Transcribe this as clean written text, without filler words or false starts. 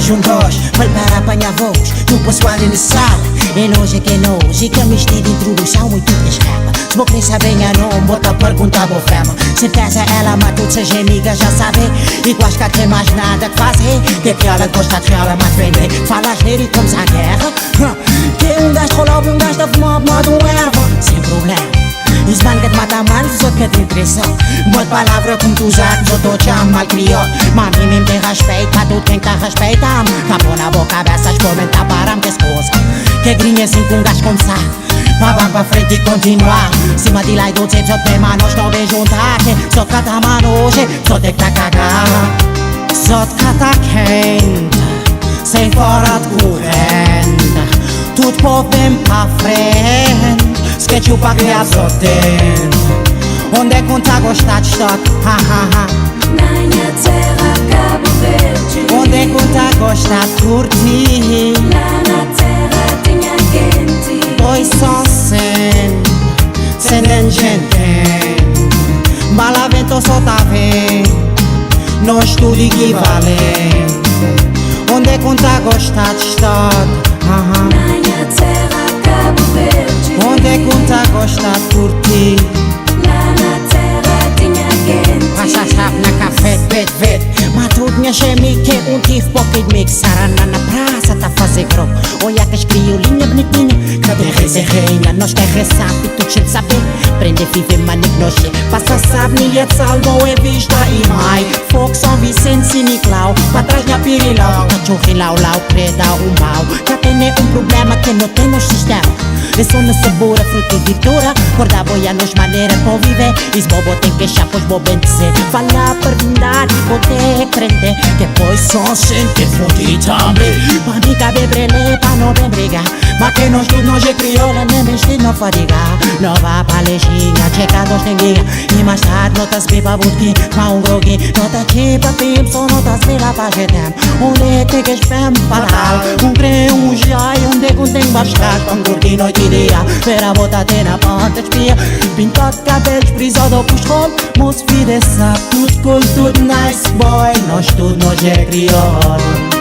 dois, prepara apanhar voos do pessoal inicial. E nojo que é nojo, e que a mistura de introdução muito escapa. Se vou querer saber não, bota a pergunta boa fama. Certeza ela, mas tudo seja amiga, já sabe. E quase que tem mais nada que fazer. Que ela gosta de ela, mas vender. Falas nele e comes a guerra. Que gajo rolou, gajo da fumar, modo erva. Sem problema. Os mano que te mata mal, os outros que te interessam. Boa palavra como tu usas, os outros te amam mal criado. Mas mim mesmo tem respeito, mas tu tem que respeitar. Acabou na boca, aberta, experimentar para-me que esposa. Que grinha assim com gajo começar. Mas vamos pra frente e continuar. Cima de lá e do tempo, só tem manos, não vem juntar. Só te cata mano hoje, só tem que tá cagar. Só te cata quente, sem fora de corrente. Tudo povo vem pra frente. Sketch para criar só tem. Onde é que tá gostar de estar? Na minha terra, Cabo Verde. Onde é que tá gostar de curtir? Lá na terra tinha quente. Dois só sem gente. Bala vento só tá vendo. Nós tudo equivalente. Onde é que tá gostar de estar? Na minha terra, Cabo Verde. Onde é que tá gostar de curtir? Lá na terra tinha quente. Passa chave na café, verde. Mas tudo minha gemi que tive pouco de mix. Sarana na praça, tá fazer grupo. Olha que as criolinha bonitinha. Cadê reis e reina? Nós quer rezar e tudo cheio de saber. Prende, vive, manic, noche. Passa sabe, milha de salvo é vista e mai. Fogo São Vicente, Siniclau. Pra trás minha pirilau. Cachorro, lau, preda, o mal. Já tem um problema que não tem no sistema. Eu sou na sabor, fruta e vitura. Corda boia nos maneira para viver. E se bobo tem que achar, pois bobo bem dizer. Falar para verdade, vou ter que prender. Depois só sentir fodido também. Pra mim cabe brele, pra não bem brigar. Mas que nós tudo nós é crioula, nem mexe não fadigar. Não vá pra lejinha, checa dos ninguém. E mais tarde não tá se beba budki, pra um groguinho. Não tá chipa pimp, só não tá se beba pra jetem. Onde é que é spam fatal? Um crê, um jai, onde é que tem babscar? Pra um curtir noite e dia. Ver a bota ter na ponta espia. Pintado cabelos, brisado pros rolo. Moço vida sabe tudo cool, tudo nice boy. Nós tudo nós é crioula.